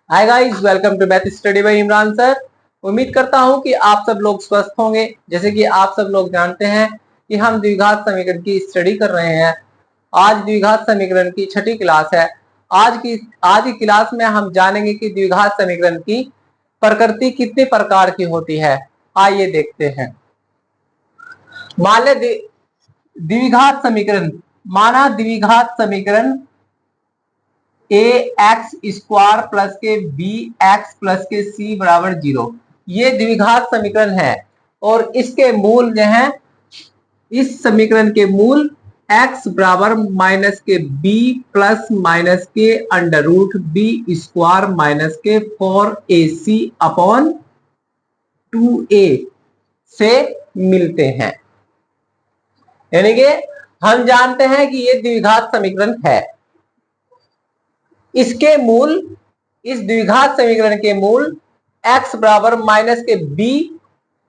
Hi guys, welcome to math study by Imran sir. उम्मीद करता हूं कि आप सब लोग स्वस्थ होंगे। जैसे कि आप सब लोग जानते हैं कि हम द्विघात समीकरण की स्टडी कर रहे हैं। आज द्विघात समीकरण की छठी क्लास है। आज की क्लास में हम जानेंगे कि द्विघात समीकरण की प्रकृति कितने प्रकार की होती है। आइए देखते हैं। मान ले द्विघात समीकरण, माना द्विघात समीकरण ए एक्स स्क्वायर प्लस के बी एक्स प्लस के सी बराबर 0, ये द्विघात समीकरण है। और इसके मूल जो है, इस समीकरण के मूल x बराबर माइनस के बी प्लस माइनस के under root b square minus के 4ac अपॉन 2a से मिलते हैं। यानी कि हम जानते हैं कि ये द्विघात समीकरण है। इसके मूल, इस द्विघात समीकरण के मूल x बराबर माइनस के b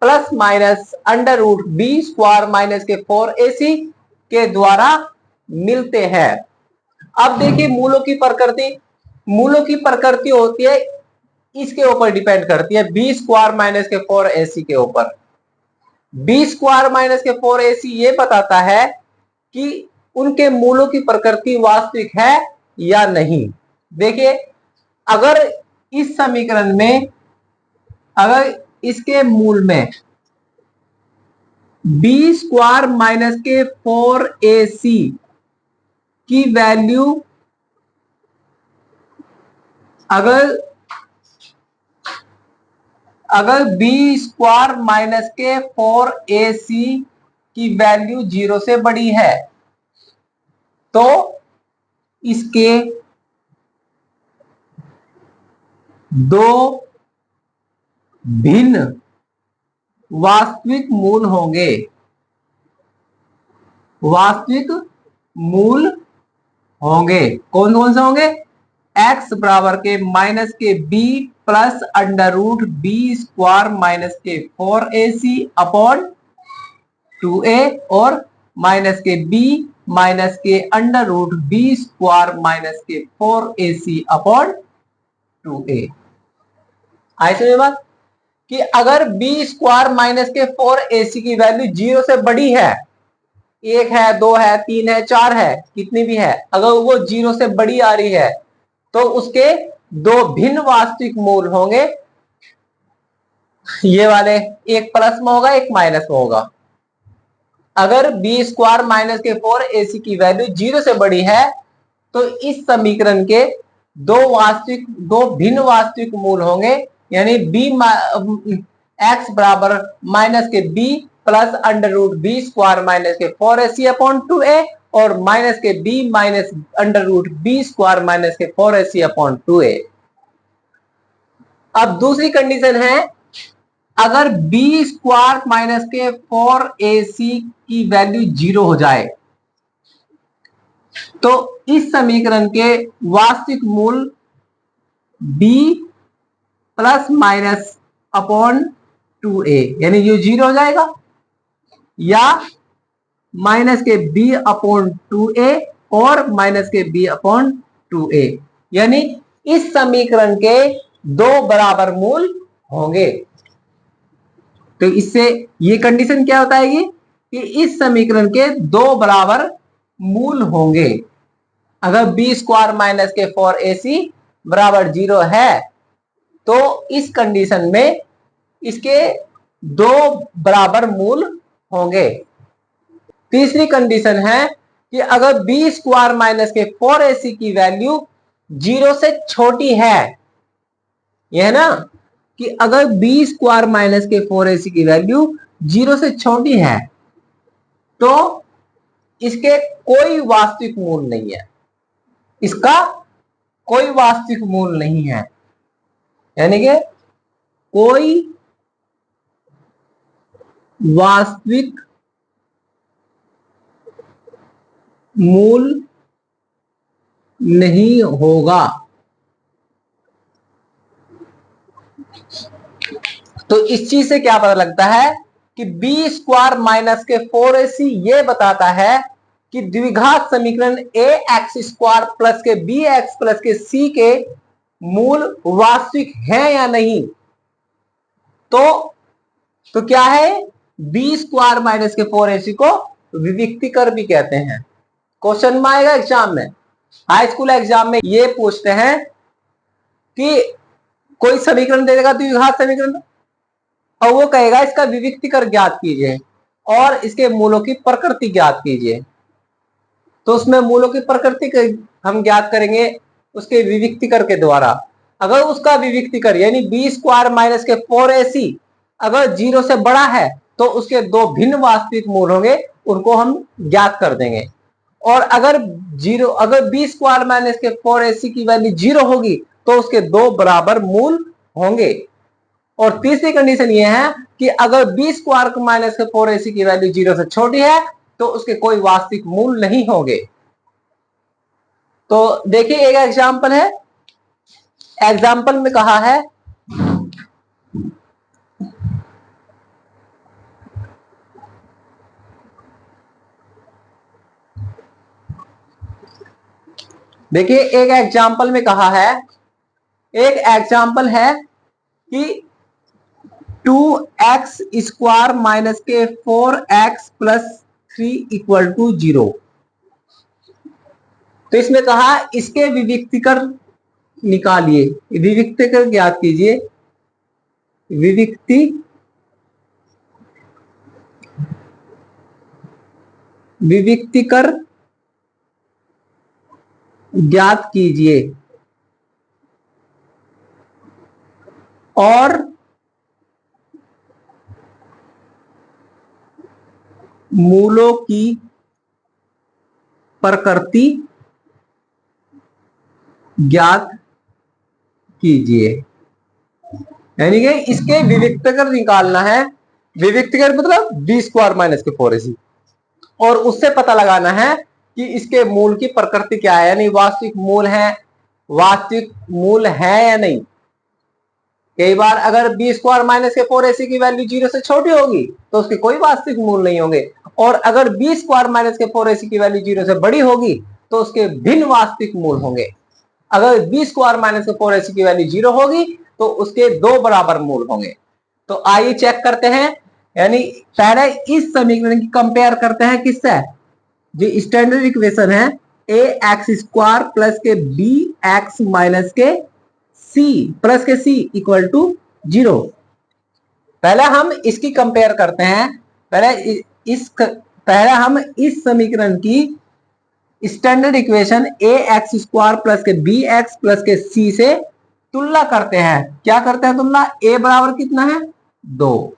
plus minus under root b square minus के 4ac के द्वारा मिलते हैं। अब देखिए मूलों की प्रकृति। मूलों की प्रकृति होती है, इसके ऊपर डिपेंड करती है, बी स्क्वायर माइनस के 4ac के ऊपर। बी स्क्वायर माइनस के 4ac ये बताता है कि उनके मूलों की प्रकृति वास्तविक है या नहीं। देखिए, अगर इस समीकरण में, अगर इसके मूल में बी स्क्वायर माइनस के 4ac की वैल्यू अगर बी स्क्वायर माइनस के 4ac की वैल्यू 0 से बड़ी है तो इसके दो भिन्न वास्तविक मूल होंगे। वास्तविक मूल होंगे कौन कौन से होंगे? x बराबर के माइनस के b plus under root b square minus के 4ac अपॉन 2a और माइनस के b माइनस के under root b square minus के 4ac अपॉन 2a। आई समझ बात कि अगर b स्क्वायर माइनस के 4ac की वैल्यू 0 से बड़ी है, 1 है, 2 है, 3 है, 4 है, कितनी भी है, अगर वो 0 से बड़ी आ रही है तो उसके दो भिन्न वास्तविक मूल होंगे। ये वाले, एक प्लस में होगा, एक माइनस में होगा। अगर बी स्क्वायर माइनस के 4ac की वैल्यू 0 से बड़ी है तो इस समीकरण के दो भिन्न वास्तविक मूल होंगे। यानी बी एक्स बराबर माइनस के b plus under root b square minus के 4ac अपॉन 2a और माइनस के b minus under root b square minus के 4ac अपॉन 2a। अब दूसरी कंडीशन है, अगर बी स्क्वायर माइनस के 4ac की वैल्यू 0 हो जाए तो इस समीकरण के वास्तविक मूल b plus minus upon 2a, यानी ये 0 हो जाएगा, या माइनस के b अपॉन 2a और माइनस के b अपॉन 2a, यानी इस समीकरण के दो बराबर मूल होंगे। तो इससे ये कंडीशन क्या बताएगी कि इस समीकरण के दो बराबर मूल होंगे। अगर बी स्क्वायर माइनस के 4ac बराबर 0 है तो इस कंडीशन में इसके दो बराबर मूल होंगे। तीसरी कंडीशन है कि अगर बी स्क्वायर माइनस के 4ac की वैल्यू 0 से छोटी है, यह है ना, कि अगर बी स्क्वायर माइनस के 4ac की वैल्यू 0 से छोटी है तो इसके कोई वास्तविक मूल नहीं है, इसका कोई वास्तविक मूल नहीं है। यानी कि कोई वास्तविक मूल नहीं होगा। तो इस चीज से क्या पता लगता है कि बी स्क्वायर माइनस के 4ac ये बताता है कि द्विघात समीकरण ए एक्स स्क्वायर प्लस के बी एक्स प्लस के सी के मूल वास्तविक है या नहीं, तो क्या है, बी स्क्वायर माइनस के 4ac को विविक्तिकर भी कहते हैं। क्वेश्चन में आएगा एग्जाम में, हाई स्कूल एग्जाम में ये पूछते हैं कि कोई समीकरण दे देगा द्विघात समीकरण, और वो कहेगा इसका विविक्तिकर ज्ञात कीजिए और इसके मूलों की प्रकृति ज्ञात कीजिए। तो उसमें मूलों की प्रकृति हम ज्ञात करेंगे उसके विविक्तिकर के द्वारा। अगर उसका विविक्तिकर यानी बी स्क्वायर माइनस के 4ac अगर 0 से बड़ा है तो उसके दो भिन्न वास्तविक मूल होंगे, उनको हम ज्ञात कर देंगे। और अगर बी स्क्वायर माइनस के 4ac की वैल्यू 0 होगी तो उसके दो बराबर मूल होंगे। और तीसरी कंडीशन ये है कि अगर बी स्क्वायर माइनस के 4ac की वैल्यू 0 से छोटी है तो उसके कोई वास्तविक मूल नहीं होंगे। तो देखिए एक एग्जाम्पल है, एग्जाम्पल में कहा है देखिए एक एग्जाम्पल में कहा है, एक एग्जाम्पल है कि 2x स्क्वायर माइनस के 4x प्लस 3 इक्वल टू 0। तो इसमें कहा इसके विविक्तिकर निकालिए, विविक्तिकर ज्ञात कीजिए, विविक्तिकर ज्ञात कीजिए और मूलों की प्रकृति ज्ञात कीजिए। यानी कि इसके विविक्तिकर निकालना है, विविक्तिकर मतलब बी स्क्वायर माइनस के 4ac, और उससे पता लगाना है कि इसके मूल की प्रकृति क्या है, यानी वास्तविक मूल है या नहीं। कई बार अगर बी स्क्वायर माइनस के 4ac की वैल्यू 0 से छोटी होगी तो उसके कोई वास्तविक मूल नहीं होंगे, और अगर बी स्क्वायर माइनस के 4ac की वैल्यू 0 से बड़ी होगी तो उसके भिन्न वास्तविक मूल होंगे। अगर बी स्क्वायर माइनस के 4ac की वैल्यू 0 होगी तो उसके दो बराबर मूल होंगे। तो आइए चेक करते हैं, यानी पहले इस समीकरण की कंपेयर करते हैं किससे, जो स्टैंडर्ड इक्वेशन है ए एक्स स्क्वायर प्लस के बी एक्स माइनस के सी प्लस के सी इक्वल टू 0। पहले हम इसकी कंपेयर करते हैं, पहले हम इस समीकरण की स्टैंडर्ड इक्वेशन ए एक्स स्क्वायर प्लस के बी एक्स प्लस के सी से तुलना करते हैं। क्या करते हैं तुलना, ए बराबर कितना है 2,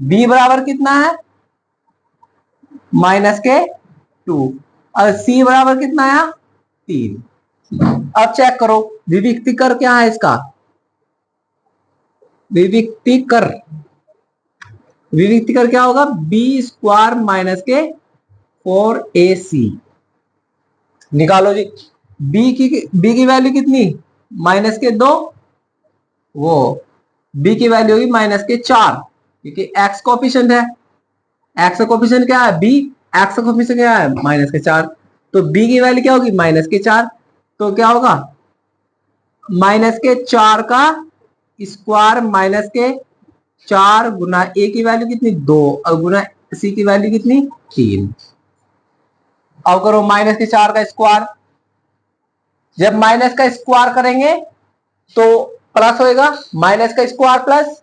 बी बराबर कितना है माइनस के 2, और सी बराबर कितना है 3। अब चेक करो विविक्तिकर क्या है इसका, विविक्तिकर क्या होगा, बी स्क्वायर माइनस के 4ac निकालो जी। बी की वैल्यू कितनी, माइनस के 2, वो बी की वैल्यू होगी माइनस के 4, क्योंकि एक्स कोफिशिएंट है, एक्स का कोफिशिएंट क्या है बी, एक्स का कोफिशिएंट क्या है माइनस के 4, तो बी की वैल्यू क्या होगी माइनस के 4। तो क्या होगा माइनस के 4 का स्क्वायर माइनस के 4 गुना ए की वैल्यू कितनी 2 और गुना सी की वैल्यू कितनी 3। अब करो माइनस के 4 का स्क्वायर, जब माइनस का स्क्वायर करेंगे तो प्लस होएगा, माइनस का स्क्वायर प्लस,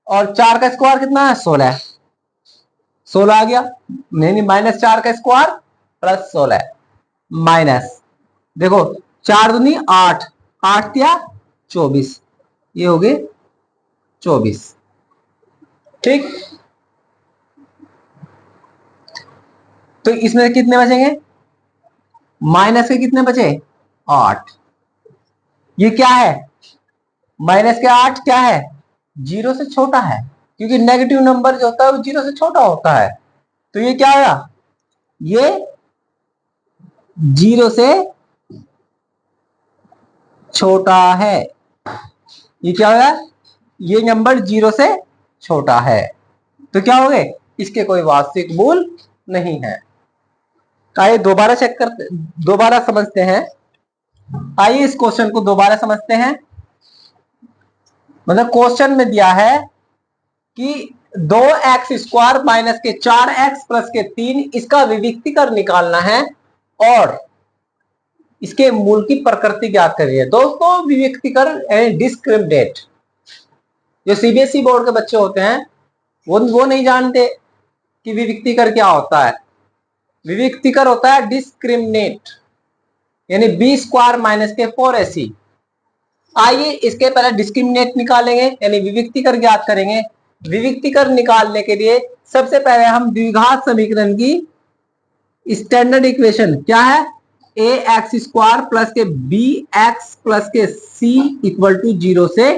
और 4 का स्क्वायर कितना है 16, 16 आ गया, नहीं माइनस 4 का स्क्वायर प्लस 16 माइनस, देखो 4 दूनी 8, 8 या 24, ये हो गए 24। ठीक, तो इसमें कितने बचेंगे, माइनस के कितने बचे 8, ये क्या है माइनस के 8 क्या है 0 से छोटा है, क्योंकि नेगेटिव नंबर जो होता है वो 0 से छोटा होता है। तो ये क्या आया, ये 0 से छोटा है, ये क्या होगा, ये नंबर 0 से छोटा है, तो क्या हो गए इसके कोई वास्तविक मूल नहीं है। आइए दोबारा चेक करते, दोबारा समझते हैं। आइए इस क्वेश्चन को दोबारा समझते हैं। मतलब क्वेश्चन में दिया है कि 2x² माइनस के 4x प्लस के 3 इसका विविक्तीकरण निकालना है और इसके मूल की प्रकृति ज्ञात करिए। दोस्तों विविक्तीकरण यानी डिस्क्रिमिनेट, जो सीबीएसई बोर्ड के बच्चे होते हैं वो नहीं जानते कि विविक्तीकरण क्या होता है। विविक्तीकरण होता है डिस्क्रिमिनेट, यानी b² माइनस के 4ac। आइए इसके पहले डिस्क्रिमिनेट निकालेंगे यानी विविक्तीकरण ज्ञात करेंगे। विविक्तीकरण निकालने के लिए सबसे पहले हम द्विघात समीकरण की स्टैंडर्ड इक्वेशन क्या है, ax² प्लस के bx प्लस के c इक्वल टू 0 से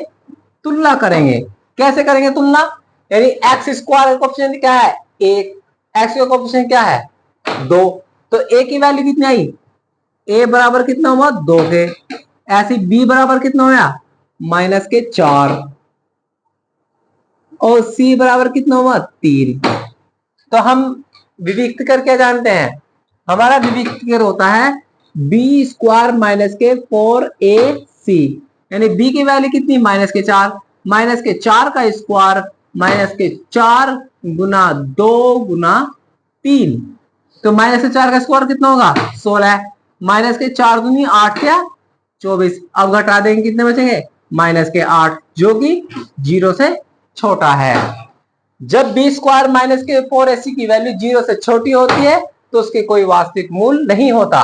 तुलना करेंगे। कैसे करेंगे तुलना, यानी x² का कोएफिशिएंट क्या है 1, x का कोएफिशिएंट क्या है 2, तो a की वैल्यू कितनी आई, a बराबर कितना हुआ 2 के, ऐसे b बराबर कितना होया माइनस के 4 और c बराबर कितना हुआ 3। तो हम विविक्तीकरण क्या जानते हैं, हमारा विविक्तीकरण होता है b² माइनस के 4ac, यानी b की वैल्यू कितनी माइनस के 4, माइनस के 4 का स्क्वायर माइनस के 4 गुना 2 गुना 3, तो माइनस के 4 का स्क्वायर कितना होगा 16, माइनस के 4 दूनी 8 या 24, अब घटा देंगे कितने बचेंगे माइनस के 8, जो कि 0 से छोटा है। जब b² माइनस के 4ac की वैल्यू 0 से छोटी होती है तो उसके कोई वास्तविक मूल नहीं होता।